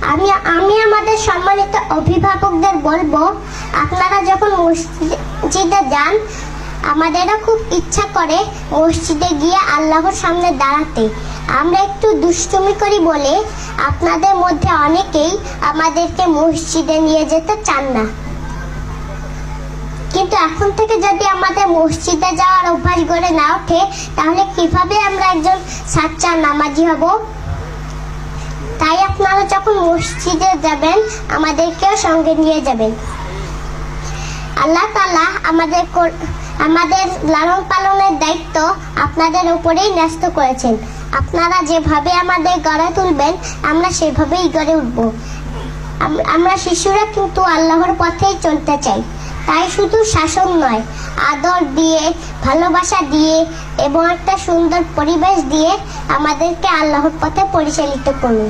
আমি আমাদের সম্মানিত অভিভাবকদের বলবো, আপনারা যখন মসজিদে যান, আমাদেরও খুব ইচ্ছা করে মসজিদে গিয়ে আল্লাহর সামনে দাঁড়াতে। আমরা একটু দুষ্টুমি করি বলে আপনাদের মধ্যে অনেকেই আমাদেরকে মসজিদে নিয়ে যেতে চান না। কিন্তু এখন থেকে যদি আমাদের মসজিদে যাওয়ার অভ্যাস গড়ে না ওঠে, তাহলে কিভাবে আমরা একজন সাচ্চা নামাজি হব? তাই আপনারা যখন মসজিদে যাবেন, আমাদেরকেও সঙ্গে নিয়ে যাবেন। আল্লাহ তাআলা আমাদের লালন পালনের দায়িত্ব আপনাদের উপরেই ন্যস্ত করেছেন। আপনারা যেভাবে আমাদের গড়ে তুলবেন, আমরা সেভাবেই গড়ে উঠব। আমরা শিশুরা কিন্তু আল্লাহর পথেই চলতে চাই। তাই শুধু শাসন নয়, আদর দিয়ে, ভালোবাসা দিয়ে এবং একটা সুন্দর পরিবেশ দিয়ে আমাদেরকে আল্লাহর পথে পরিচালিত করুন।